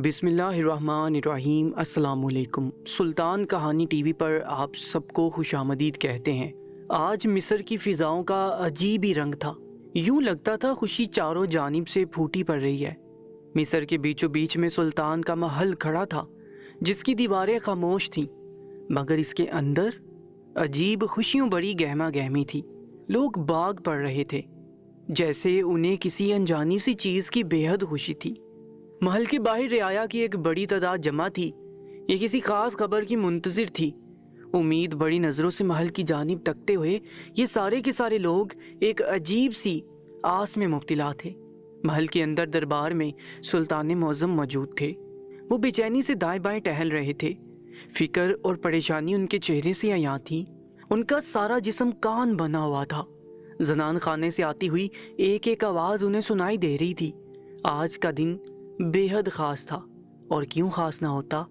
بسم اللہ الرحمن الرحیم۔ السلام علیکم۔ سلطان کہانی ٹی وی پر آپ سب کو خوش آمدید کہتے ہیں۔ آج مصر کی فضاؤں کا عجیب ہی رنگ تھا، یوں لگتا تھا خوشی چاروں جانب سے پھوٹی پڑ رہی ہے۔ مصر کے بیچوں بیچ میں سلطان کا محل کھڑا تھا، جس کی دیواریں خاموش تھیں، مگر اس کے اندر عجیب خوشیوں بڑی گہما گہمی تھی۔ لوگ باغ پڑ رہے تھے، جیسے انہیں کسی انجانی سی چیز کی بے حد خوشی تھی۔ محل کے باہر رعایا کی ایک بڑی تعداد جمع تھی، یہ کسی خاص خبر کی منتظر تھی۔ امید بڑی نظروں سے محل کی جانب تکتے ہوئے یہ سارے کے سارے لوگ ایک عجیب سی آس میں مبتلا تھے۔ محل کے اندر دربار میں سلطان معظم موجود تھے۔ وہ بے چینی سے دائیں بائیں ٹہل رہے تھے، فکر اور پریشانی ان کے چہرے سے عیاں تھی۔ ان کا سارا جسم کان بنا ہوا تھا۔ زنان خانے سے آتی ہوئی ایک ایک آواز انہیں سنائی دے رہی تھی۔ آج کا دن بے حد خاص تھا، اور کیوں خاص نہ ہوتا؟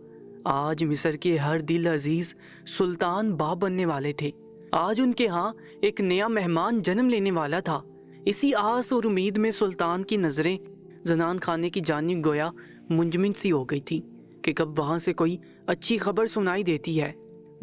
آج مصر کے ہر دل عزیز سلطان باپ بننے والے تھے۔ آج ان کے ہاں ایک نیا مہمان جنم لینے والا تھا۔ اسی آس اور امید میں سلطان کی نظریں زنان خانے کی جانب گویا منجمد سی ہو گئی تھی کہ کب وہاں سے کوئی اچھی خبر سنائی دیتی ہے۔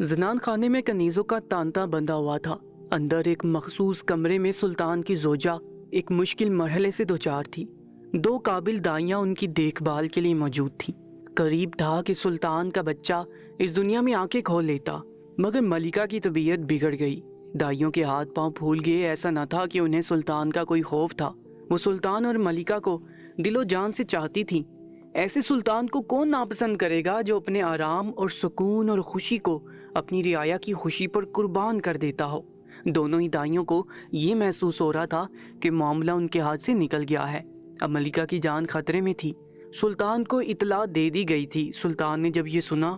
زنان خانے میں کنیزوں کا تانتا بندھا ہوا تھا۔ اندر ایک مخصوص کمرے میں سلطان کی زوجہ ایک مشکل مرحلے سے دوچار تھی۔ دو قابل دائیاں ان کی دیکھ بھال کے لیے موجود تھیں۔ قریب تھا کہ سلطان کا بچہ اس دنیا میں آنکھیں کھول لیتا، مگر ملکہ کی طبیعت بگڑ گئی۔ دائیوں کے ہاتھ پاؤں پھول گئے۔ ایسا نہ تھا کہ انہیں سلطان کا کوئی خوف تھا، وہ سلطان اور ملکہ کو دل و جان سے چاہتی تھیں۔ ایسے سلطان کو کون ناپسند کرے گا جو اپنے آرام اور سکون اور خوشی کو اپنی رعایا کی خوشی پر قربان کر دیتا ہو۔ دونوں ہی دائیوں کو یہ محسوس ہو رہا تھا کہ معاملہ ان کے ہاتھ سے نکل گیا ہے۔ اب ملکہ کی جان خطرے میں تھی۔ سلطان کو اطلاع دے دی گئی تھی۔ سلطان نے جب یہ سنا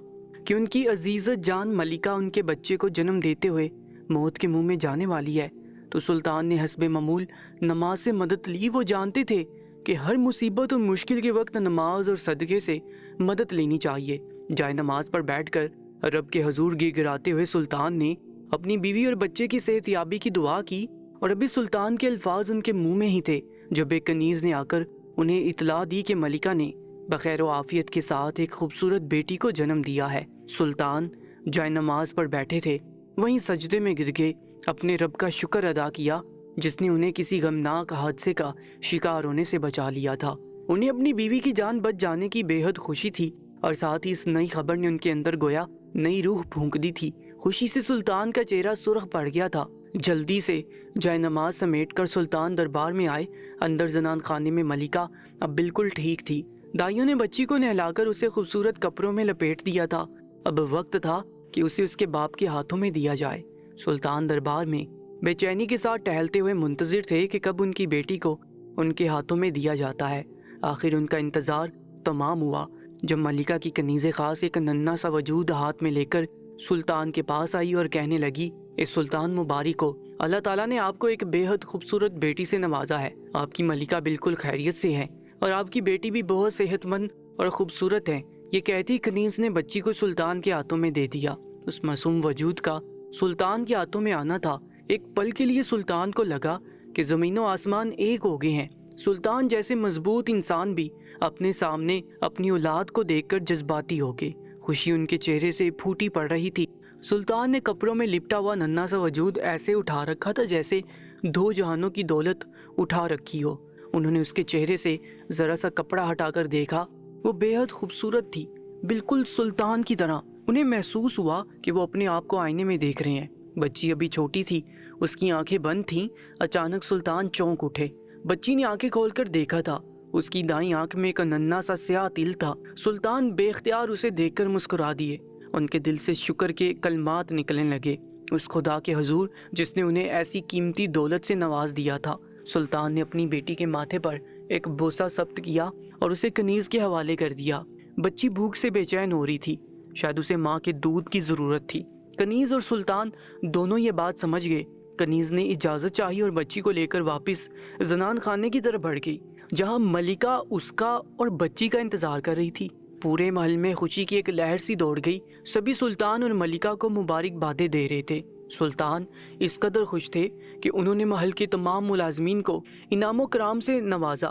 کہ ان کی عزیزت جان ملکہ ان کے بچے کو جنم دیتے ہوئے موت کے منہ میں جانے والی ہے، تو سلطان نے حسب معمول نماز سے مدد لی۔ وہ جانتے تھے کہ ہر مصیبت اور مشکل کے وقت نماز اور صدقے سے مدد لینی چاہیے۔ جائے نماز پر بیٹھ کر رب کے حضور گڑگڑاتے ہوئے سلطان نے اپنی بیوی اور بچے کی صحت یابی کی دعا کی، اور ابھی سلطان کے الفاظ ان کے منہ میں ہی تھے جب ایک کنیز نے آ کر انہیں اطلاع دی کہ ملکہ نے بخیر و عافیت کے ساتھ ایک خوبصورت بیٹی کو جنم دیا ہے۔ سلطان جائے نماز پر بیٹھے تھے، وہیں سجدے میں گر گئے، اپنے رب کا شکر ادا کیا جس نے انہیں کسی غمناک حادثے کا شکار ہونے سے بچا لیا تھا۔ انہیں اپنی بیوی کی جان بچ جانے کی بے حد خوشی تھی، اور ساتھ ہی اس نئی خبر نے ان کے اندر گویا نئی روح پھونک دی تھی۔ خوشی سے سلطان کا چہرہ سرخ پڑ گیا تھا۔ جلدی سے جائے نماز سمیٹ کر سلطان دربار میں آئے۔ اندر زنان خانے میں ملکہ اب بالکل ٹھیک تھی۔ دائیوں نے بچی کو نہلا کر اسے خوبصورت کپڑوں میں لپیٹ دیا تھا۔ اب وقت تھا کہ اسے اس کے باپ کے ہاتھوں میں دیا جائے۔ سلطان دربار میں بے چینی کے ساتھ ٹہلتے ہوئے منتظر تھے کہ کب ان کی بیٹی کو ان کے ہاتھوں میں دیا جاتا ہے۔ آخر ان کا انتظار تمام ہوا جب ملکہ کی کنیز خاص ایک ننھا سا وجود ہاتھ میں لے کر سلطان کے پاس آئی اور کہنے لگی، اے سلطان مبارک ہو، اللہ تعالیٰ نے آپ کو ایک بے حد خوبصورت بیٹی سے نوازا ہے۔ آپ کی ملکہ بالکل خیریت سے ہے، اور آپ کی بیٹی بھی بہت صحت مند اور خوبصورت ہے۔ یہ کہتی کنیز نے بچی کو سلطان کے ہاتھوں میں دے دیا۔ اس معصوم وجود کا سلطان کے ہاتھوں میں آنا تھا۔ ایک پل کے لیے سلطان کو لگا کہ زمین و آسمان ایک ہو گئے ہیں۔ سلطان جیسے مضبوط انسان بھی اپنے سامنے اپنی اولاد کو دیکھ کر جذباتی ہو گئے۔ خوشی ان کے چہرے سے پھوٹی پڑ رہی تھی۔ سلطان نے کپڑوں میں لپٹا ہوا ننھا سا وجود ایسے اٹھا رکھا تھا جیسے دو جہانوں کی دولت اٹھا رکھی ہو۔ انہوں نے اس کے چہرے سے ذرا سا کپڑا ہٹا کر دیکھا، وہ بے حد خوبصورت تھی، بالکل سلطان کی طرح۔ انہیں محسوس ہوا کہ وہ اپنے آپ کو آئینے میں دیکھ رہے ہیں۔ بچی ابھی چھوٹی تھی، اس کی آنکھیں بند تھیں۔ اچانک سلطان چونک اٹھے۔ بچی نے آنکھیں کھول کر دیکھا تھا، اس کی دائیں آنکھ میں ایک ننھا سا سیاہ تل تھا۔ سلطان بے اختیار اسے دیکھ کر مسکرا دیے۔ ان کے دل سے شکر کے کلمات نکلنے لگے اس خدا کے حضور جس نے انہیں ایسی قیمتی دولت سے نواز دیا تھا۔ سلطان نے اپنی بیٹی کے ماتھے پر ایک بوسہ ثبت کیا اور اسے کنیز کے حوالے کر دیا۔ بچی بھوک سے بے چین ہو رہی تھی، شاید اسے ماں کے دودھ کی ضرورت تھی۔ کنیز اور سلطان دونوں یہ بات سمجھ گئے۔ کنیز نے اجازت چاہی اور بچی کو لے کر واپس زنان خانے کی طرف بڑھ گئی، جہاں ملکہ اس کا اور بچی کا انتظار کر رہی تھی۔ پورے محل میں خوشی کی ایک لہر سی دوڑ گئی۔ سبھی سلطان اور ملکہ کو مبارکبادیں دے رہے تھے۔ سلطان اس قدر خوش تھے کہ انہوں نے محل کے تمام ملازمین کو انعام و کرام سے نوازا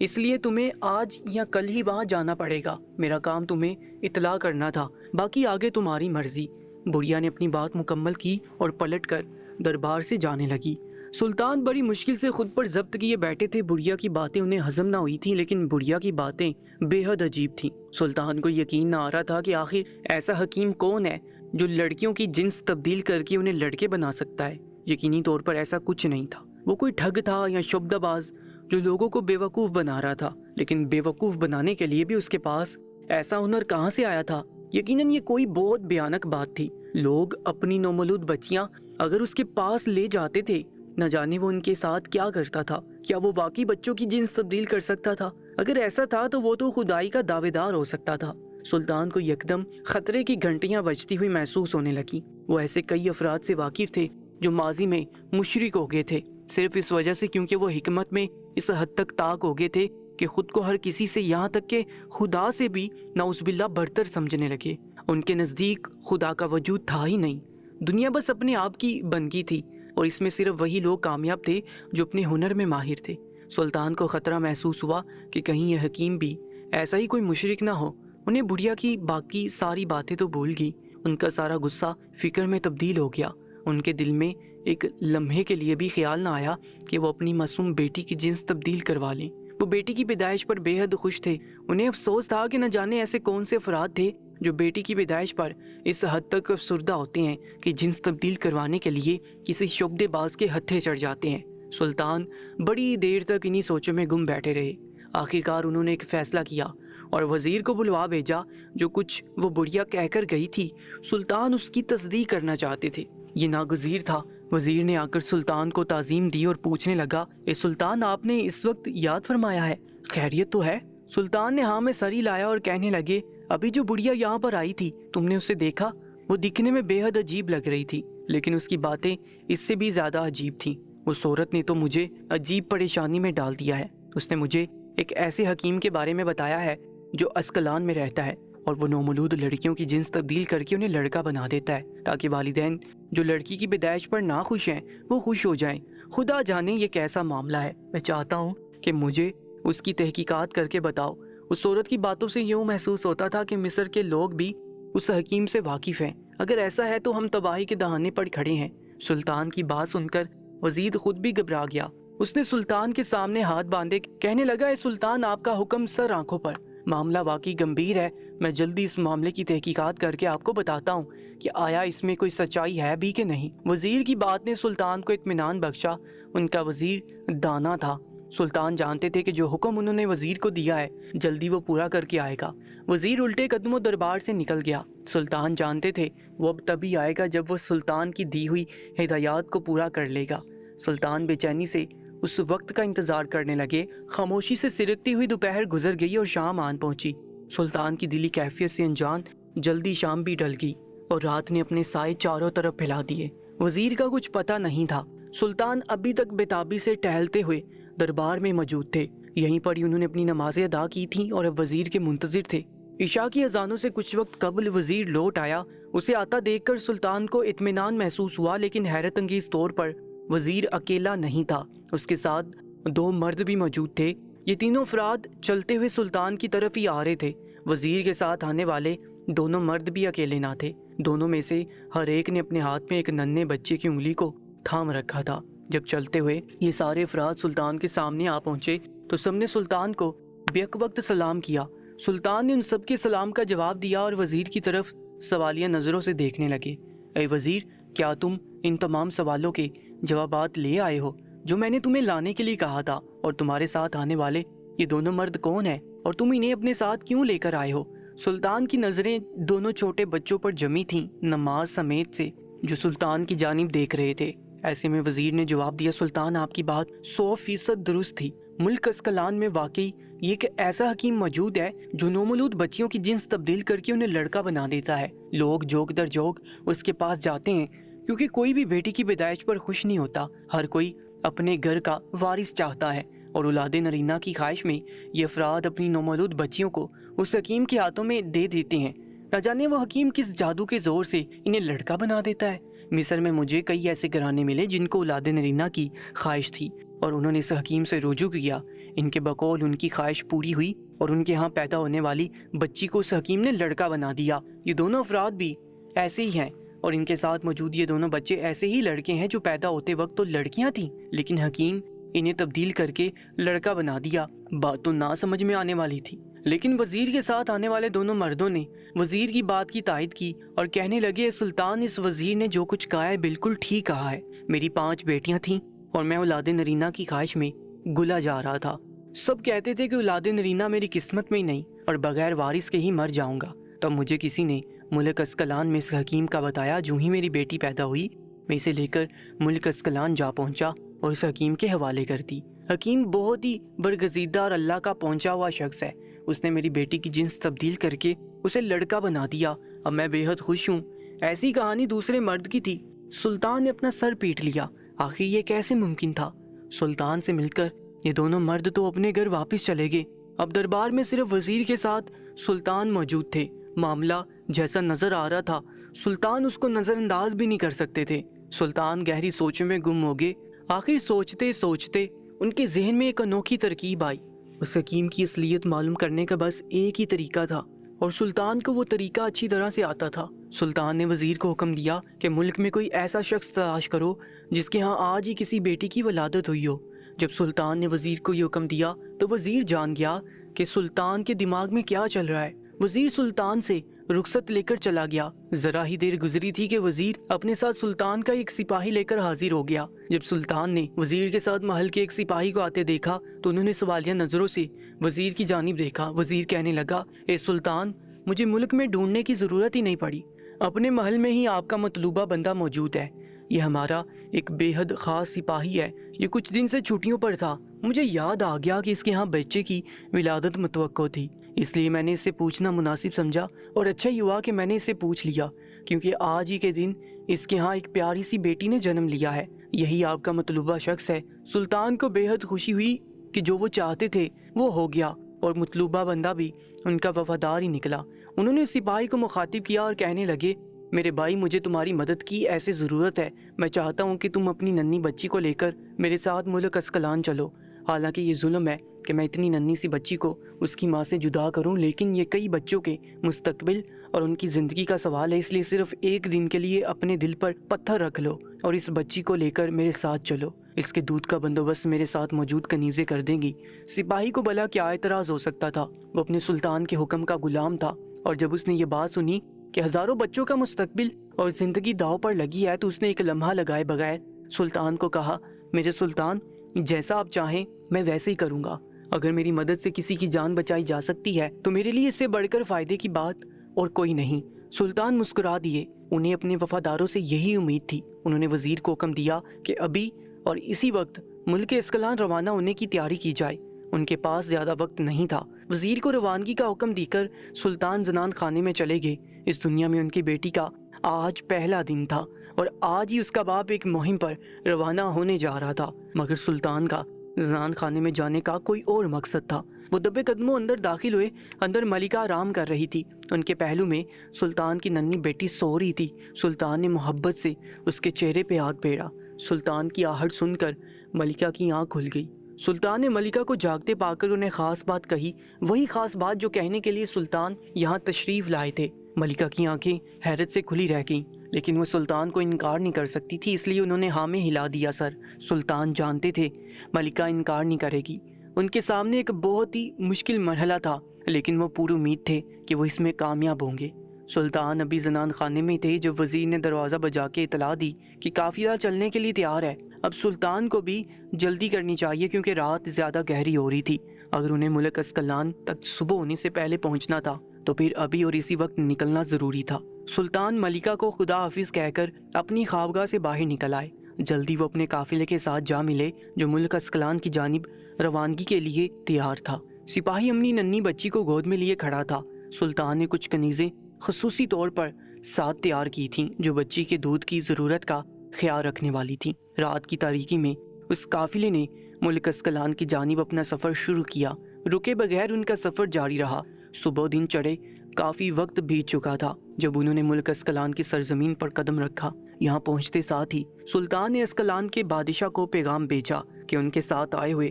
اس لیے تمہیں آج یا کل ہی وہاں جانا پڑے گا. میرا کام تمہیں اطلاع کرنا تھا، باقی آگے تمہاری مرضی. بڑھیا نے اپنی بات مکمل کی اور پلٹ کر دربار سے جانے لگی. سلطان بڑی مشکل سے خود پر ضبط کیے بیٹھے تھے. بڑھیا کی باتیں انہیں ہضم نہ ہوئی تھیں، لیکن بڑھیا کی باتیں بے حد عجیب تھیں. سلطان کو یقین نہ آ رہا تھا کہ آخر ایسا حکیم کون ہے جو لڑکیوں کی جنس تبدیل کر کے انہیں لڑکے بنا سکتا ہے. یقینی طور پر ایسا کچھ نہیں تھا. وہ کوئی ٹھگ تھا یا شبدہ باز جو لوگوں کو بے وقوف بنا رہا تھا. لیکن بے وقوف بنانے کے لیے بھی اس کے پاس ایسا ہنر کہاں سے آیا تھا؟ یقیناً یہ کوئی بہت بھیانک بات تھی. لوگ اپنی نومولود بچیاں اگر اس کے پاس لے جاتے تھے، نہ جانے وہ ان کے ساتھ کیا کرتا تھا. کیا وہ واقعی بچوں کی جنس تبدیل کر سکتا تھا؟ اگر ایسا تھا تو وہ تو خدائی کا دعوے دار ہو سکتا تھا. سلطان کو یکدم خطرے کی گھنٹیاں بجتی ہوئی محسوس ہونے لگی. وہ ایسے کئی افراد سے واقف تھے جو ماضی میں مشرک ہو گئے تھے، صرف اس وجہ سے کیونکہ وہ حکمت میں اس حد تک طاق ہو گئے تھے کہ خود کو ہر کسی سے، یہاں تک کہ خدا سے بھی نعوذ باللہ برتر سمجھنے لگے. ان کے نزدیک خدا کا وجود تھا ہی نہیں. دنیا بس اپنے آپ کی بنگی تھی اور اس میں صرف وہی لوگ کامیاب تھے جو اپنے ہنر میں ماہر تھے. سلطان کو خطرہ محسوس ہوا کہ کہیں یہ حکیم بھی ایسا ہی کوئی مشرک نہ ہو. انہیں بڑھیا کی باقی ساری باتیں تو بھول گئی. ان کا سارا غصہ فکر میں تبدیل ہو گیا. ان کے دل میں ایک لمحے کے لیے بھی خیال نہ آیا کہ وہ اپنی معصوم بیٹی کی جنس تبدیل کروا لیں. وہ بیٹی کی پیدائش پر بے حد خوش تھے. انہیں افسوس تھا کہ نہ جانے ایسے کون سے افراد تھے جو بیٹی کی پیدائش پر اس حد تک افسردہ ہوتے ہیں کہ جنس تبدیل کروانے کے لیے کسی شعبدے باز کے ہتھے چڑھ جاتے ہیں. سلطان بڑی دیر تک انہی سوچوں میں گم بیٹھے رہے. آخرکار انہوں نے ایک فیصلہ کیا اور وزیر کو بلوا بھیجا. جو کچھ وہ بڑھیا کہہ کر گئی تھی سلطان اس کی تصدیق کرنا چاہتے تھے. یہ ناگزیر تھا. وزیر نے آ کر سلطان کو تعظیم دی اور پوچھنے لگا، اے سلطان، آپ نے اس وقت یاد فرمایا ہے، خیریت تو ہے؟ سلطان نے ہاں میں سر ہی لایا اور کہنے لگے، ابھی جو بڑھیا یہاں پر آئی تھی تم نے اسے دیکھا؟ وہ دکھنے میں بے حد عجیب لگ رہی تھی، لیکن اس کی باتیں اس سے بھی زیادہ عجیب تھیں. اس عورت نے تو مجھے عجیب پریشانی میں ڈال دیا ہے. اس نے مجھے ایک ایسے حکیم کے بارے میں بتایا ہے جو اسکلان میں رہتا ہے اور وہ نومولود لڑکیوں کی جنس تبدیل کر کے انہیں لڑکا بنا دیتا ہے تاکہ والدین جو لڑکی کی پیدائش پر ناخوش ہیں وہ خوش ہو جائیں. خدا جانے یہ کیسا معاملہ ہے. میں چاہتا ہوں کہ مجھے اس کی تحقیقات کر کے بتاؤ. اس عورت کی باتوں سے یوں محسوس ہوتا تھا کہ مصر کے لوگ بھی اس حکیم سے واقف ہیں. اگر ایسا ہے تو ہم تباہی کے دہانے پر کھڑے ہیں. سلطان کی بات سن کر وزیر خود بھی گھبرا گیا. اس نے سلطان کے سامنے ہاتھ باندھے کہنے لگا، اے سلطان، آپ کا حکم سر آنکھوں پر. معاملہ واقعی گمبھیر ہے. میں جلدی اس معاملے کی تحقیقات کر کے آپ کو بتاتا ہوں کہ آیا اس میں کوئی سچائی ہے بھی کہ نہیں. وزیر کی بات نے سلطان کو اطمینان بخشا. ان کا وزیر دانا تھا. سلطان جانتے تھے کہ جو حکم انہوں نے وزیر کو دیا ہے جلدی وہ پورا کر کے آئے گا. وزیر الٹے قدموں دربار سے نکل گیا. سلطان جانتے تھے وہ اب تبھی آئے گا جب وہ سلطان کی دی ہوئی ہدایات کو پورا کر لے گا. سلطان بے چینی سے اس وقت کا انتظار کرنے لگے. خاموشی سے سرکتی ہوئی دوپہر گزر گئی اور شام آن پہنچی. سلطان کی دلی کیفیت سے انجان جلدی شام بھی ڈل گئی اور رات نے اپنے سائے چاروں طرف پھیلا دیے. وزیر کا کچھ پتہ نہیں تھا. سلطان ابھی تک بےتابی سے ٹہلتے ہوئے دربار میں موجود تھے. یہیں پر انہوں نے اپنی نمازیں ادا کی تھیں اور اب وزیر کے منتظر تھے. عشاء کی اذانوں سے کچھ وقت قبل وزیر لوٹ آیا. اسے آتا دیکھ کر سلطان کو اطمینان محسوس ہوا، لیکن حیرت انگیز طور پر وزیر اکیلا نہیں تھا. اس کے ساتھ 2 مرد بھی موجود تھے. یہ تینوں افراد چلتے ہوئے سلطان کی طرف ہی آ رہے تھے. وزیر کے ساتھ آنے والے دونوں مرد بھی اکیلے نہ تھے. دونوں میں سے ہر ایک نے اپنے ہاتھ میں ایک ننھے بچے کی انگلی کو تھام رکھا تھا. جب چلتے ہوئے یہ سارے افراد سلطان کے سامنے آ پہنچے تو سب نے سلطان کو بیک وقت سلام کیا. سلطان نے ان سب کے سلام کا جواب دیا اور وزیر کی طرف سوالیہ نظروں سے دیکھنے لگے. اے وزیر، کیا تم ان تمام سوالوں کے جوابات لے آئے ہو جو میں نے تمہیں لانے کے لیے کہا تھا؟ اور تمہارے ساتھ آنے والے یہ دونوں مرد کون ہیں اور تم انہیں اپنے ساتھ کیوں لے کر آئے ہو؟ سلطان کی نظریں دونوں چھوٹے بچوں پر جمی تھیں، نماز سمیت سے، جو سلطان کی جانب دیکھ رہے تھے. ایسے میں وزیر نے جواب دیا، سلطان، آپ کی بات 100% درست تھی. ملک اسکلان میں واقعی یہ ایک ایسا حکیم موجود ہے جو نومولود بچیوں کی جنس تبدیل کر کے انہیں لڑکا بنا دیتا ہے. لوگ جوگ در جوگ اس کے پاس جاتے ہیں کیونکہ کوئی بھی بیٹی کی پیدائش پر خوش نہیں ہوتا. ہر کوئی اپنے گھر کا وارث چاہتا ہے اور اولاد نرینہ کی خواہش میں یہ افراد اپنی نومولود بچیوں کو اس حکیم کے ہاتھوں میں دے دیتے ہیں. نہ جانے وہ حکیم کس جادو کے زور سے انہیں لڑکا بنا دیتا ہے. مصر میں مجھے کئی ایسے گھرانے ملے جن کو اولاد نرینہ کی خواہش تھی اور انہوں نے اس حکیم سے رجوع کیا. ان کے بقول ان کی خواہش پوری ہوئی اور ان کے ہاں پیدا ہونے والی بچی کو اس حکیم نے لڑکا بنا دیا۔ یہ دونوں افراد بھی ایسے ہی ہیں اور ان کے ساتھ موجود یہ دونوں بچے ایسے ہی لڑکے ہیں جو پیدا ہوتے وقت تو لڑکیاں تھیں، لیکن حکیم انہیں تبدیل کر کے لڑکا بنا دیا۔ بات تو نہ سمجھ میں آنے والی تھی، لیکن وزیر کے ساتھ آنے والے دونوں مردوں نے وزیر کی بات کی تائید کی اور کہنے لگے، سلطان، اس وزیر نے جو کچھ کہا ہے بالکل ٹھیک کہا ہے۔ میری 5 بیٹیاں تھیں اور میں اولاد نرینہ کی خواہش میں گلا جا رہا تھا۔ سب کہتے تھے کہ اولاد نرینہ میری قسمت میں ہی نہیں اور بغیر وارث کے ہی مر جاؤں گا۔ تب مجھے کسی نے ملک اسکلان میں اس حکیم کا بتایا۔ جو ہی میری بیٹی پیدا ہوئی میں اسے لے کر ملک اسکلان جا پہنچا اور اس حکیم کے حوالے کر دی۔ حکیم بہت ہی برگزیدہ اور اللہ کا پہنچا ہوا شخص ہے۔ اس نے میری بیٹی کی جنس تبدیل کر کے اسے لڑکا بنا دیا۔ اب میں بے حد خوش ہوں۔ ایسی کہانی دوسرے مرد کی تھی۔ سلطان نے اپنا سر پیٹ لیا۔ آخر یہ کیسے ممکن تھا؟ سلطان سے مل کر یہ دونوں مرد تو اپنے گھر واپس چلے گئے۔ اب دربار میں صرف وزیر کے ساتھ سلطان موجود تھے۔ معاملہ جیسا نظر آ رہا تھا سلطان اس کو نظر انداز بھی نہیں کر سکتے تھے۔ سلطان گہری سوچوں میں گم ہو گئے۔ آخر سوچتے سوچتے ان کے ذہن میں ایک انوکھی ترکیب آئی۔ اس حکیم کی اصلیت معلوم کرنے کا بس ایک ہی طریقہ تھا اور سلطان کو وہ طریقہ اچھی طرح سے آتا تھا۔ سلطان نے وزیر کو حکم دیا کہ ملک میں کوئی ایسا شخص تلاش کرو جس کے ہاں آج ہی کسی بیٹی کی ولادت ہوئی ہو۔ جب سلطان نے وزیر کو یہ حکم دیا تو وزیر جان گیا کہ سلطان کے دماغ میں کیا چل رہا ہے۔ وزیر سلطان سے رخصت لے کر چلا گیا۔ ذرا ہی دیر گزری تھی کہ وزیر اپنے ساتھ سلطان کا ایک سپاہی لے کر حاضر ہو گیا۔ جب سلطان نے وزیر کے ساتھ محل کے ایک سپاہی کو آتے دیکھا تو انہوں نے سوالیہ نظروں سے وزیر کی جانب دیکھا۔ وزیر کہنے لگا، اے سلطان، مجھے ملک میں ڈھونڈنے کی ضرورت ہی نہیں پڑی، اپنے محل میں ہی آپ کا مطلوبہ بندہ موجود ہے۔ یہ ہمارا ایک بے حد خاص سپاہی ہے، یہ کچھ دن سے چھٹیوں پر تھا۔ مجھے یاد آ گیا کہ اس کے ہاں بچے کی ولادت متوقع تھی، اس لیے میں نے اس سے پوچھنا مناسب سمجھا اور اچھا ہی ہوا کہ میں نے اس سے پوچھ لیا، کیونکہ آج ہی کے دن اس کے ہاں ایک پیاری سی بیٹی نے جنم لیا ہے۔ یہی آپ کا مطلوبہ شخص ہے۔ سلطان کو بے حد خوشی ہوئی کہ جو وہ چاہتے تھے وہ ہو گیا اور مطلوبہ بندہ بھی ان کا وفادار ہی نکلا۔ انہوں نے سپاہی کو مخاطب کیا اور کہنے لگے، میرے بھائی، مجھے تمہاری مدد کی ایسے ضرورت ہے۔ میں چاہتا ہوں کہ تم اپنی ننھی بچی کو لے کر میرے ساتھ ملک اسکلان چلو۔ حالانکہ یہ ظلم ہے کہ میں اتنی ننھی سی بچی کو اس کی ماں سے جدا کروں، لیکن یہ کئی بچوں کے مستقبل اور ان کی زندگی کا سوال ہے، اس لیے صرف ایک دن کے لیے اپنے دل پر پتھر رکھ لو اور اس بچی کو لے کر میرے ساتھ چلو۔ اس کے دودھ کا بندوبست میرے ساتھ موجود کنیزیں کر دیں گی۔ سپاہی کو بھلا کیا اعتراض ہو سکتا تھا؟ وہ اپنے سلطان کے حکم کا غلام تھا، اور جب اس نے یہ بات سنی کہ ہزاروں بچوں کا مستقبل اور زندگی داؤ پر لگی ہے تو اس نے ایک لمحہ لگائے بغیر سلطان کو کہا، میرے سلطان، جیسا آپ چاہیں میں ویسے ہی کروں گا۔ اگر میری مدد سے کسی کی جان بچائی جا سکتی ہے تو میرے لیے اس سے بڑھ کر فائدے کی بات اور کوئی نہیں۔ سلطان مسکرا دیے۔ انہیں اپنے وفاداروں سے یہی امید تھی۔ انہوں نے وزیر کو حکم دیا کہ ابھی اور اسی وقت ملک اسکلان روانہ ہونے کی تیاری کی جائے۔ ان کے پاس زیادہ وقت نہیں تھا۔ وزیر کو روانگی کا حکم دے کر سلطان زنان خانے میں چلے گئے۔ اس دنیا میں ان کی بیٹی کا آج پہلا دن تھا اور آج ہی اس کا باپ ایک مہم پر روانہ ہونے جا رہا تھا، مگر سلطان کا زنان خانے میں جانے کا کوئی اور مقصد تھا۔ وہ دبے قدموں اندر داخل ہوئے۔ اندر ملکہ آرام کر رہی تھی۔ ان کے پہلو میں سلطان کی ننھی بیٹی سو رہی تھی۔ سلطان نے محبت سے اس کے چہرے پہ ہاتھ پھیرا۔ سلطان کی آہٹ سن کر ملکہ کی آنکھ کھل گئی۔ سلطان نے ملکہ کو جاگتے پا کر انہیں خاص بات کہی، وہی خاص بات جو کہنے کے لیے سلطان یہاں تشریف لائے تھے۔ ملکہ کی آنکھیں حیرت سے کھلی رہ گئیں، لیکن وہ سلطان کو انکار نہیں کر سکتی تھی، اس لیے انہوں نے ہاں میں ہلا دیا سر۔ سلطان جانتے تھے ملکہ انکار نہیں کرے گی۔ ان کے سامنے ایک بہت ہی مشکل مرحلہ تھا، لیکن وہ پوری امید تھے کہ وہ اس میں کامیاب ہوں گے۔ سلطان ابھی زنان خانے میں تھے جب وزیر نے دروازہ بجا کے اطلاع دی کہ قافلہ چلنے کے لیے تیار ہے۔ اب سلطان کو بھی جلدی کرنی چاہیے کیونکہ رات زیادہ گہری ہو رہی تھی۔ اگر انہیں ملک اسکلان تک صبح ہونے سے پہلے پہنچنا تھا تو پھر ابھی اور اسی وقت نکلنا ضروری تھا۔ سلطان ملکہ کو خدا حافظ کہہ کر اپنی خوابگاہ سے باہر نکل آئے۔ جلدی وہ اپنے قافلے کے ساتھ جا ملے جو ملک اسکلان کی جانب روانگی کے لیے تیار تھا۔ سپاہی اپنی ننھی بچی کو گود میں لیے کھڑا تھا۔ سلطان نے کچھ کنیزیں خصوصی طور پر ساتھ تیار کی تھیں جو بچی کے دودھ کی ضرورت کا خیال رکھنے والی تھیں۔ رات کی تاریکی میں اس قافلے نے ملک اسکلان کی جانب اپنا سفر شروع کیا۔ رکے بغیر ان کا سفر جاری رہا۔ صبح دن چڑھے کافی وقت بیت چکا تھا جب انہوں نے ملک اسکلان کی سرزمین پر قدم رکھا۔ یہاں پہنچتے ساتھ ہی سلطان نے اسکلان کے بادشاہ کو پیغام بھیجا کہ ان کے ساتھ آئے ہوئے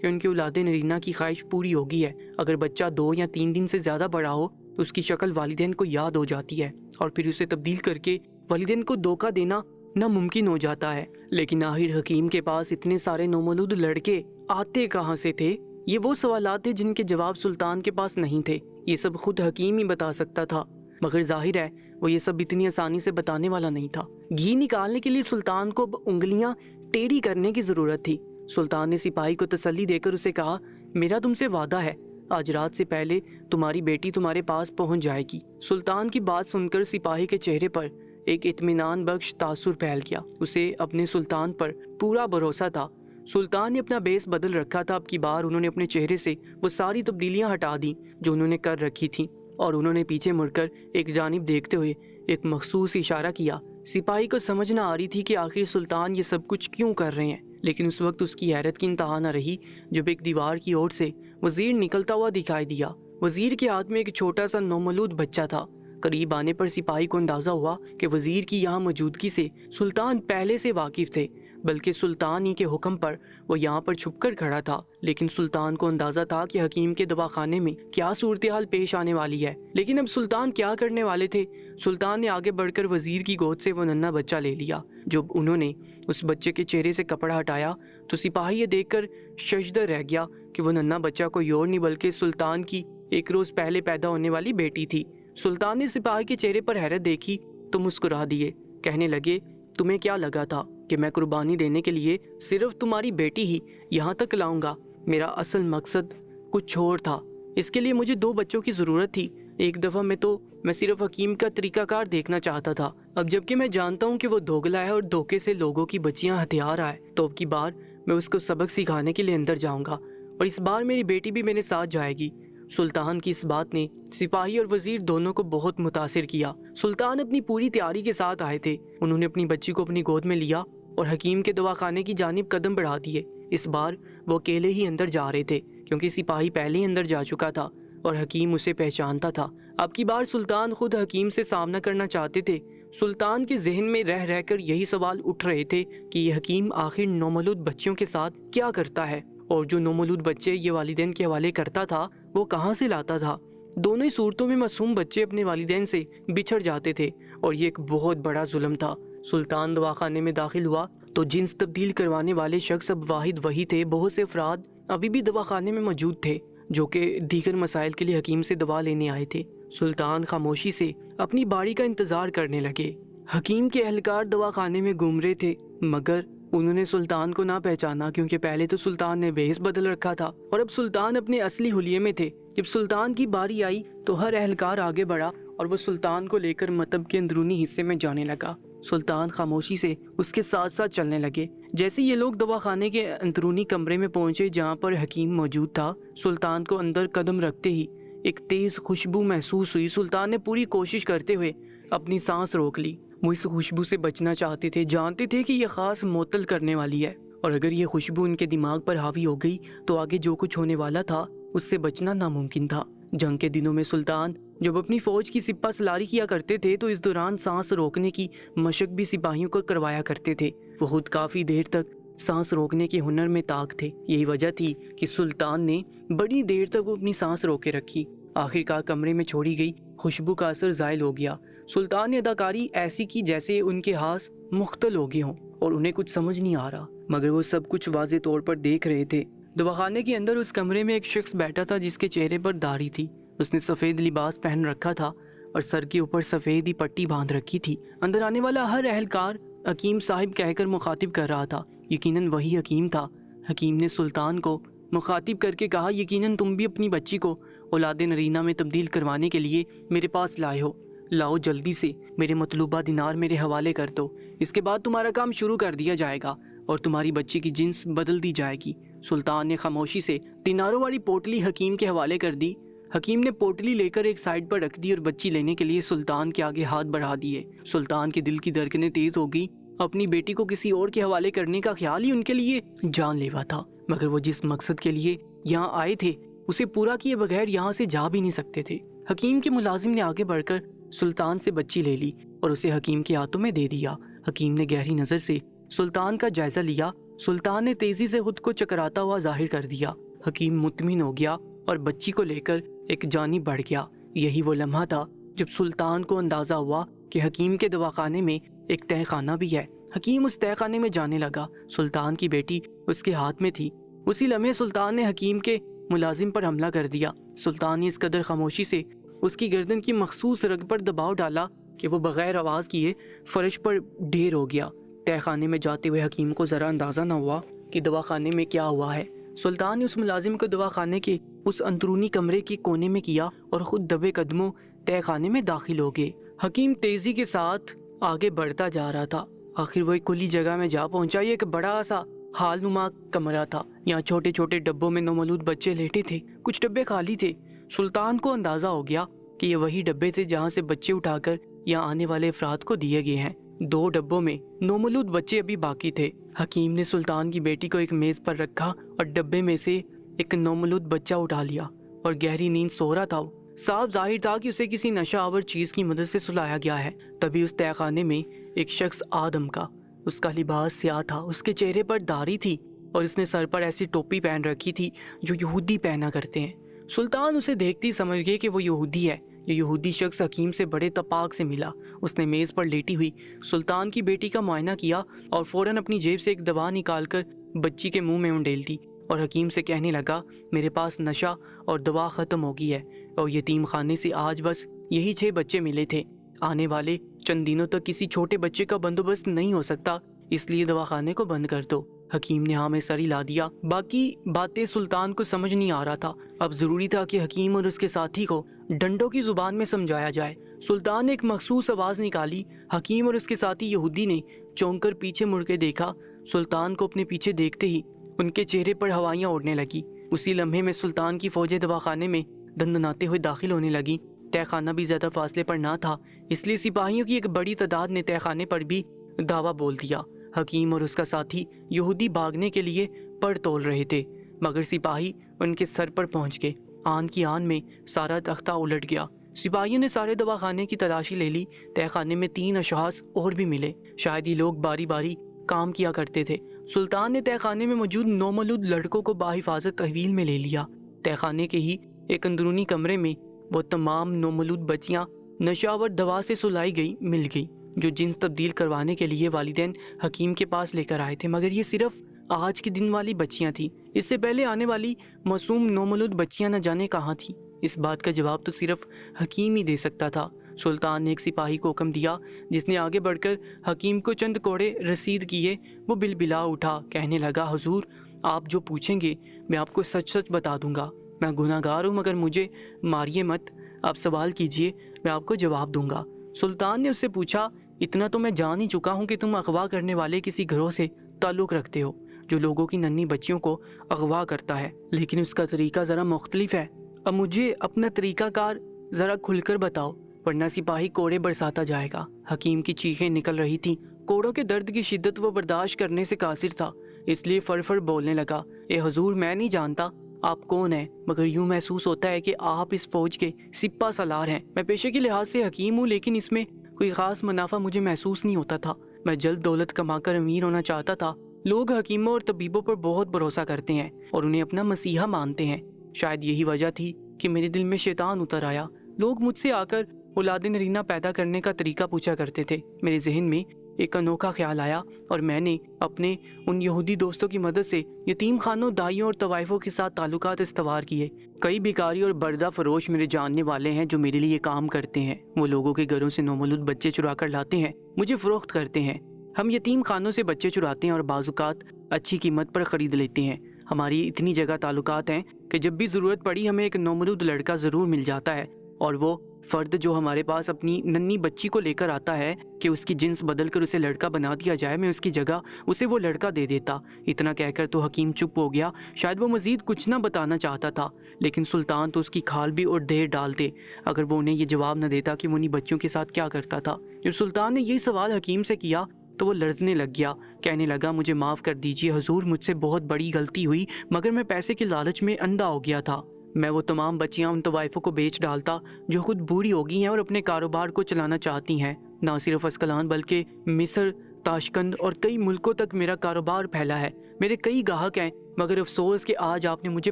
کہ ان کی اولاد نرینہ کی خواہش پوری ہوگی ہے۔ اگر بچہ 2 یا 3 دن سے زیادہ بڑا ہو تو اس کی شکل والدین کو یاد ہو جاتی ہے اور پھر اسے تبدیل کر کے والدین کو دھوکہ دینا ناممکن ہو جاتا ہے۔ لیکن آخر حکیم کے پاس اتنے سارے نومولود لڑکے آتے کہاں سے تھے؟ یہ وہ سوالات تھے جن کے جواب سلطان کے پاس نہیں تھے۔ یہ سب خود حکیم ہی بتا سکتا تھا، مگر ظاہر ہے وہ یہ سب اتنی آسانی سے بتانے والا نہیں تھا۔ گھی نکالنے کے لیے سلطان کو اب انگلیاں ٹیڑھی کرنے کی ضرورت تھی۔ سلطان نے سپاہی کو تسلی دے کر اسے کہا، میرا تم سے وعدہ ہے، آج رات سے پہلے تمہاری بیٹی تمہارے پاس پہنچ جائے گی۔ سلطان کی بات سن کر سپاہی کے چہرے پر ایک اطمینان بخش تاثر پھیل گیا۔ اسے اپنے سلطان پر پورا بھروسہ تھا۔ سلطان نے اپنا بیس بدل رکھا تھا۔ اب کی بار انہوں نے اپنے چہرے سے وہ ساری تبدیلیاں ہٹا دیں جو انہوں نے کر رکھی تھیں، اور انہوں نے پیچھے مڑ کر ایک جانب دیکھتے ہوئے ایک مخصوص اشارہ کیا۔ سپاہی کو سمجھ نہ آ رہی تھی کہ آخر سلطان یہ سب کچھ کیوں کر رہے ہیں، لیکن اس وقت اس کی حیرت کی انتہا نہ رہی جب ایک دیوار کی اوٹ سے وزیر نکلتا ہوا دکھائی دیا۔ وزیر کے ہاتھ میں ایک چھوٹا سا نومولود بچہ تھا۔ قریب آنے پر سپاہی کو اندازہ ہوا کہ وزیر کی یہاں موجودگی سے سلطان پہلے سے واقف تھے، بلکہ سلطان ہی کے حکم پر وہ یہاں پر چھپ کر کھڑا تھا۔ لیکن سلطان کو اندازہ تھا کہ حکیم کے دواخانے میں کیا صورتحال پیش آنے والی ہے، لیکن اب سلطان کیا کرنے والے تھے؟ سلطان نے آگے بڑھ کر وزیر کی گود سے وہ ننھا بچہ لے لیا۔ جب انہوں نے اس بچے کے چہرے سے کپڑا ہٹایا تو سپاہی یہ دیکھ کر ششدر رہ گیا کہ وہ ننھا بچہ کوئی اور نہیں بلکہ سلطان کی 1 روز پہلے پیدا ہونے والی بیٹی تھی۔ سلطان نے سپاہی کے چہرے پر حیرت دیکھی تو مسکرا دیے، کہنے لگے، تمہیں کیا لگا تھا کہ میں قربانی دینے کے لیے صرف تمہاری بیٹی ہی یہاں تک لاؤں گا؟ میرا اصل مقصد کچھ اور تھا۔ اس کے لیے مجھے 2 بچوں کی ضرورت تھی۔ ایک دفعہ میں صرف حکیم کا طریقہ کار دیکھنا چاہتا تھا، اب جبکہ میں جانتا ہوں کہ وہ دوگلا ہے اور دھوکے سے لوگوں کی بچیاں ہتھیار رہا ہے، تو اب کی بار میں اس کو سبق سکھانے کے لیے اندر جاؤں گا، اور اس بار میری بیٹی بھی میرے ساتھ جائے گی۔ سلطان کی اس بات نے سپاہی اور وزیر دونوں کو بہت متاثر کیا۔ سلطان اپنی پوری تیاری کے ساتھ آئے تھے۔ انہوں نے اپنی بچی کو اپنی گود میں لیا اور حکیم کے دواخانے کی جانب قدم بڑھا دیے۔ اس بار وہ اکیلے ہی اندر جا رہے تھے کیونکہ سپاہی پہلے ہی اندر جا چکا تھا اور حکیم اسے پہچانتا تھا۔ اب کی بار سلطان خود حکیم سے سامنا کرنا چاہتے تھے۔ سلطان کے ذہن میں رہ رہ کر یہی سوال اٹھ رہے تھے کہ یہ حکیم آخر نومولود بچوں کے ساتھ کیا کرتا ہے، اور جو نومولود بچے یہ والدین کے حوالے کرتا تھا وہ کہاں سے لاتا تھا؟ دونوں ہی صورتوں میں معصوم بچے اپنے والدین سے بچھڑ جاتے تھے اور یہ ایک بہت بڑا ظلم تھا۔ سلطان دواخانے میں داخل ہوا تو جنس تبدیل کروانے والے شخص اب واحد وہی تھے۔ بہت سے افراد ابھی بھی دواخانے میں موجود تھے جو کہ دیگر مسائل کے لیے حکیم سے دوا لینے آئے تھے۔ سلطان خاموشی سے اپنی باری کا انتظار کرنے لگے۔ حکیم کے اہلکار دواخانے میں گھوم رہے تھے، مگر انہوں نے سلطان کو نہ پہچانا کیونکہ پہلے تو سلطان نے بھیس بدل رکھا تھا اور اب سلطان اپنے اصلی حلیے میں تھے۔ جب سلطان کی باری آئی تو ہر اہلکار آگے بڑھا اور وہ سلطان کو لے کر مطب کے اندرونی حصے میں جانے لگا۔ سلطان خاموشی سے اس کے ساتھ ساتھ چلنے لگے۔ جیسے یہ لوگ دواخانے کے اندرونی کمرے میں پہنچے جہاں پر حکیم موجود تھا، سلطان کو اندر قدم رکھتے ہی ایک تیز خوشبو محسوس ہوئی۔ سلطان نے پوری کوشش کرتے ہوئے اپنی سانس روک لی۔ وہ اس خوشبو سے بچنا چاہتے تھے، جانتے تھے کہ یہ خاص معطل کرنے والی ہے، اور اگر یہ خوشبو ان کے دماغ پر حاوی ہو گئی تو آگے جو کچھ ہونے والا تھا اس سے بچنا ناممکن تھا۔ جنگ کے دنوں میں سلطان جب اپنی فوج کی سپہ سلاری کیا کرتے تھے تو اس دوران سانس روکنے کی مشق بھی سپاہیوں کو کروایا کرتے تھے۔ وہ خود کافی دیر تک سانس روکنے کے ہنر میں طاق تھے۔ یہی وجہ تھی کہ سلطان نے بڑی دیر تک اپنی سانس روکے رکھی۔ آخرکار کمرے میں چھوڑی گئی خوشبو کا اثر زائل ہو گیا۔ سلطان نے اداکاری ایسی کی جیسے ان کے ہاتھ مختل ہو گئے ہوں اور انہیں کچھ سمجھ نہیں آ رہا، مگر وہ سب کچھ واضح طور پر دیکھ رہے تھے۔ دواخانے کے اندر اس کمرے میں ایک شخص بیٹھا تھا جس کے چہرے پر داڑھی تھی۔ اس نے سفید لباس پہن رکھا تھا اور سر کے اوپر سفید ہی پٹی باندھ رکھی تھی۔ اندر آنے والا ہر اہلکار حکیم صاحب کہہ کر مخاطب کر رہا تھا۔ یقیناً وہی حکیم تھا۔ حکیم نے سلطان کو مخاطب کر کے کہا، یقیناً تم بھی اپنی بچی کو اولاد نرینہ میں تبدیل کروانے کے لیے میرے پاس لائے ہو۔ لاؤ جلدی سے، میرے مطلوبہ دینار میرے حوالے کر دو، اس کے بعد تمہارا کام شروع کر دیا جائے گا اور تمہاری بچی کی جنس بدل دی جائے گی۔ سلطان نے خاموشی سے دیناروں والی پوٹلی حکیم کے حوالے کر دی۔ حکیم نے پوٹلی لے کر ایک سائڈ پر رکھ دی اور بچی لینے کے لیے سلطان کے آگے ہاتھ بڑھا دیے۔ سلطان کے دل کی دھڑکنیں تیز ہو گئی۔ اپنی بیٹی کو کسی اور کے حوالے کرنے کا خیال ہی ان کے لیے جان لیوا تھا، مگر وہ جس مقصد کے لیے یہاں آئے تھے اسے پورا کیے بغیر یہاں سے جا بھی نہیں سکتے تھے۔ حکیم کے ملازم نے آگے بڑھ کر سلطان سے بچی لے لی اور اسے حکیم کے ہاتھوں میں دے دیا۔ حکیم نے گہری نظر سے سلطان کا جائزہ لیا سلطان نے تیزی سے خود کو چکراتا ہوا ظاہر کر دیا۔ حکیم مطمئن ہو گیا اور بچی کو لے کر ایک جانب بڑھ گیا۔ یہی وہ لمحہ تھا جب سلطان کو اندازہ ہوا کہ حکیم کے دواخانے میں ایک تہہ خانہ بھی ہے۔ حکیم اس تہہ خانے میں جانے لگا۔ سلطان کی بیٹی اس کے ہاتھ میں تھی۔ اسی لمحے سلطان نے حکیم کے ملازم پر حملہ کر دیا۔ سلطان نے اس قدر خاموشی سے اس کی گردن کی مخصوص رگ پر دباؤ ڈالا کہ وہ بغیر آواز کیے فرش پر ڈھیر ہو گیا۔ تہہ خانے میں جاتے ہوئے حکیم کو ذرا اندازہ نہ ہوا کہ دواخانے میں کیا ہوا ہے۔ سلطان نے اس ملازم کو دواخانے کے اس اندرونی کمرے کے کونے میں کیا اور خود دبے قدموں تہہ خانے میں داخل ہو گئے۔ حکیم تیزی کے ساتھ آگے بڑھتا جا رہا تھا۔ آخر وہ ایک کھلی جگہ میں جا پہنچا۔ یہ ایک بڑا سا حال نما کمرہ تھا۔ یہاں چھوٹے چھوٹے ڈبوں میں نومولود بچے لیٹے تھے، کچھ ڈبے خالی تھے۔ سلطان کو اندازہ ہو گیا کہ یہ وہی ڈبے تھے جہاں سے بچے اٹھا کر یہاں آنے والے افراد کو دیے گئے ہیں۔ 2 ڈبوں میں نومولود بچے ابھی باقی تھے۔ حکیم نے سلطان کی بیٹی کو ایک میز پر رکھا اور ڈبے میں سے ایک نومولود بچہ اٹھا لیا اور گہری نیند سو رہا تھا۔ صاف ظاہر تھا کہ اسے کسی نشہ آور چیز کی مدد سے سلایا گیا ہے۔ تبھی اس تہہ خانے میں ایک شخص آدم کا، اس کا لباس سیاہ تھا، اس کے چہرے پر داڑھی تھی اور اس نے سر پر ایسی ٹوپی پہن رکھی تھی جو یہودی پہنا کرتے ہیں۔ سلطان اسے دیکھتی سمجھ گئے کہ وہ یہودی ہے۔ یہ یہودی شخص حکیم سے بڑے تپاک سے ملا۔ اس نے میز پر لیٹی ہوئی سلطان کی بیٹی کا معائنہ کیا اور فوراً اپنی جیب سے ایک دوا نکال کر بچی کے منہ میں انڈیل دی اور حکیم سے کہنے لگا، میرے پاس نشہ اور دوا ختم ہو گئی ہے اور یتیم خانے سے آج بس یہی 6 بچے ملے تھے۔ آنے والے چند دنوں تک کسی چھوٹے بچے کا بندوبست نہیں ہو سکتا، اس لیے دواخانے کو بند کر دو۔ حکیم نے ہاں میں سر ہلا دیا۔ باقی باتیں سلطان کو سمجھ نہیں آ رہا تھا۔ اب ضروری تھا کہ حکیم اور اس کے ساتھی کو ڈنڈوں کی زبان میں سمجھایا جائے۔ سلطان نے ایک مخصوص آواز نکالی۔ حکیم اور اس کے ساتھی یہودی نے چونک کر پیچھے مڑ کے دیکھا۔ سلطان کو اپنے پیچھے دیکھتے ہی ان کے چہرے پر ہوائیاں اڑنے لگی۔ اسی لمحے میں سلطان کی فوجیں دواخانے میں دندناتے ہوئے داخل ہونے لگی۔ تہہ خانہ بھی زیادہ فاصلے پر نہ تھا، اس لیے سپاہیوں کی ایک بڑی تعداد نے تہہ خانے پر بھی دھاوا بول دیا۔ حکیم اور اس کا ساتھی یہودی بھاگنے کے لیے پر تول رہے تھے، مگر سپاہی ان کے سر پر پہنچ گئے۔ آن کی آن میں سارا تختہ الٹ گیا۔ سپاہیوں نے سارے دواخانے کی تلاشی لے لی۔ تہہ خانے میں 3 اشخاص اور بھی ملے، شاید یہ لوگ باری باری کام کیا کرتے تھے۔ سلطان نے تہہ خانے میں موجود نومولود لڑکوں کو بحفاظت تحویل میں لے لیا۔ تہہ خانے کے ہی ایک اندرونی کمرے میں وہ تمام نومولود بچیاں نشاور دوا سے سلائی گئی مل گئی، جو جنس تبدیل کروانے کے لیے والدین حکیم کے پاس لے کر آئے تھے، مگر یہ صرف آج کے دن والی بچیاں تھیں۔ اس سے پہلے آنے والی معصوم نومولود بچیاں نہ جانے کہاں تھیں۔ اس بات کا جواب تو صرف حکیم ہی دے سکتا تھا۔ سلطان نے ایک سپاہی کو حکم دیا جس نے آگے بڑھ کر حکیم کو چند کوڑے رسید کیے۔ وہ بلبلا اٹھا، کہنے لگا، حضور آپ جو پوچھیں گے میں آپ کو سچ سچ بتا دوں گا۔ میں گناہ گار ہوں، مگر مجھے ماریے مت، آپ سوال کیجئے، میں آپ کو جواب دوں گا۔ سلطان نے اس سے پوچھا، اتنا تو میں جان ہی چکا ہوں کہ تم اغوا کرنے والے کسی گروہ سے تعلق رکھتے ہو جو لوگوں کی ننھی بچیوں کو اغوا کرتا ہے، لیکن اس کا طریقہ ذرا مختلف ہے۔ اب مجھے اپنا طریقہ کار ذرا کھل کر بتاؤ، ورنہ سپاہی کوڑے برساتا جائے گا۔ حکیم کی چیخیں نکل رہی تھیں۔ کوڑوں کے درد کی شدت وہ برداشت کرنے سے قاصر تھا، اس لیے فر بولنے لگا، اے حضور میں نہیں جانتا آپ کون ہیں، مگر یوں محسوس ہوتا ہے کہ آپ اس فوج کے سپہ سالار ہیں۔ میں پیشے کے لحاظ سے حکیم ہوں، لیکن اس میں کوئی خاص منافع مجھے محسوس نہیں ہوتا تھا۔ میں جلد دولت کما کر امیر ہونا چاہتا تھا۔ لوگ حکیموں اور طبیبوں پر بہت بھروسہ کرتے ہیں اور انہیں اپنا مسیحا مانتے ہیں۔ شاید یہی وجہ تھی کہ میرے دل میں شیطان اتر آیا۔ لوگ مجھ سے آ کر اولاد نرینہ پیدا کرنے کا طریقہ پوچھا کرتے تھے۔ میرے ذہن میں ایک انوکھا خیال آیا اور میں نے اپنے ان یہودی دوستوں کی مدد سے یتیم خانوں، دائیوں اور طوائفوں کے ساتھ تعلقات استوار کیے۔ کئی بھکاری اور بردہ فروش میرے جاننے والے ہیں جو میرے لیے کام کرتے ہیں۔ وہ لوگوں کے گھروں سے نومولود بچے چرا کر لاتے ہیں، مجھے فروخت کرتے ہیں۔ ہم یتیم خانوں سے بچے چراتے ہیں اور بعض اوقات اچھی قیمت پر خرید لیتے ہیں۔ ہماری اتنی جگہ تعلقات ہیں کہ جب بھی ضرورت پڑی ہمیں ایک نومولود لڑکا ضرور مل جاتا ہے، اور وہ فرد جو ہمارے پاس اپنی ننھی بچی کو لے کر آتا ہے کہ اس کی جنس بدل کر اسے لڑکا بنا دیا جائے، میں اس کی جگہ اسے وہ لڑکا دے دیتا۔ اتنا کہہ کر تو حکیم چپ ہو گیا۔ شاید وہ مزید کچھ نہ بتانا چاہتا تھا، لیکن سلطان تو اس کی کھال بھی اور دیر ڈالتے اگر وہ انہیں یہ جواب نہ دیتا کہ وہ انہیں بچوں کے ساتھ کیا کرتا تھا۔ جب سلطان نے یہی سوال حکیم سے کیا تو وہ لرزنے لگ گیا، کہنے لگا، مجھے معاف کر دیجیے حضور، مجھ سے بہت بڑی غلطی ہوئی، مگر میں پیسے کے لالچ میں اندھا ہو گیا تھا۔ میں وہ تمام بچیاں ان طوائفوں کو بیچ ڈالتا جو خود بوڑھی ہو گئی ہیں اور اپنے کاروبار کو چلانا چاہتی ہیں، نہ صرف اسکلان بلکہ مصر، تاشقند اور کئی ملکوں تک میرا کاروبار پھیلا ہے، میرے کئی گاہک ہیں، مگر افسوس کہ آج آپ نے مجھے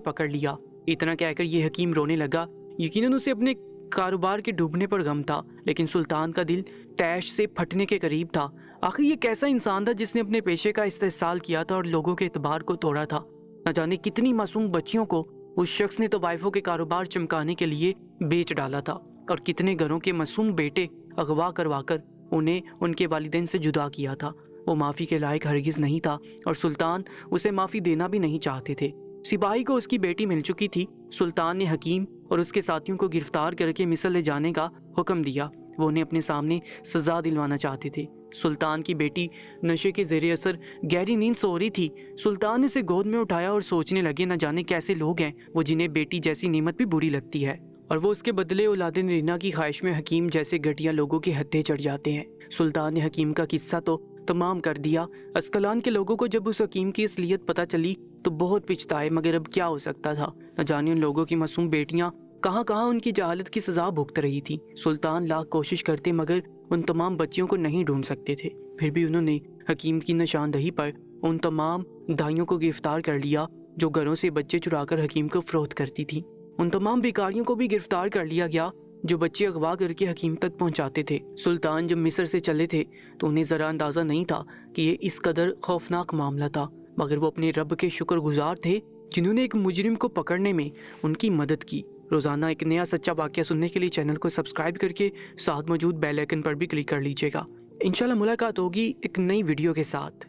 پکڑ لیا۔ اتنا کہہ کر یہ حکیم رونے لگا۔ یقیناً اسے اپنے کاروبار کے ڈوبنے پر غم تھا، لیکن سلطان کا دل تیش سے پھٹنے کے قریب تھا۔ آخر یہ کیسا انسان تھا جس نے اپنے پیشے کا استحصال کیا تھا اور لوگوں کے اعتبار کو توڑا تھا؟ نہ جانے کتنی معصوم بچیوں کو اس شخص نے طوائفوں کے کاروبار چمکانے کے لیے بیچ ڈالا تھا، اور کتنے گھروں کے معصوم بیٹے اغوا کروا کر انہیں ان کے والدین سے جدا کیا تھا۔ وہ معافی کے لائق ہرگز نہیں تھا، اور سلطان اسے معافی دینا بھی نہیں چاہتے تھے۔ سپاہی کو اس کی بیٹی مل چکی تھی۔ سلطان نے حکیم اور اس کے ساتھیوں کو گرفتار کر کے مصر لے جانے کا حکم دیا۔ وہ انہیں اپنے سامنے سزا دلوانا چاہتے تھے۔ سلطان کی بیٹی نشے کے زیر اثر گہری نیند سو رہی تھی۔ سلطان نے اسے گود میں اٹھایا اور سوچنے لگے، نہ جانے کیسے لوگ ہیں وہ جنہیں بیٹی جیسی نعمت بھی بری لگتی ہے، اور وہ اس کے بدلے اولاد نرینا کی خواہش میں حکیم جیسے گھٹیا لوگوں کے ہتھے چڑھ جاتے ہیں۔ سلطان نے حکیم کا قصہ تو تمام کر دیا۔ اسکلان کے لوگوں کو جب اس حکیم کی اصلیت پتہ چلی تو بہت پچھتائے، مگر اب کیا ہو سکتا تھا؟ نہ جانے ان لوگوں کی معصوم بیٹیاں کہاں کہاں ان کی جہالت کی سزا بھگت رہی تھی۔ سلطان لاکھ کوشش کرتے مگر ان تمام بچیوں کو نہیں ڈھونڈ سکتے تھے۔ پھر بھی انہوں نے حکیم کی نشاندہی پر ان تمام دائیوں کو گرفتار کر لیا جو گھروں سے بچے چرا کر حکیم کو فروخت کرتی تھی۔ ان تمام بیکاریوں کو بھی گرفتار کر لیا گیا جو بچے اغوا کر کے حکیم تک پہنچاتے تھے۔ سلطان جب مصر سے چلے تھے تو انہیں ذرا اندازہ نہیں تھا کہ یہ اس قدر خوفناک معاملہ تھا، مگر وہ اپنے رب کے شکر گزار تھے جنہوں نے ایک مجرم کو پکڑنے میں ان کی مدد کی۔ روزانہ ایک نیا سچا واقعہ سننے کے لیے چینل کو سبسکرائب کر کے ساتھ موجود بیل آئیکن پر بھی کلک کر لیجیے گا۔ انشاءاللہ ملاقات ہوگی ایک نئی ویڈیو کے ساتھ۔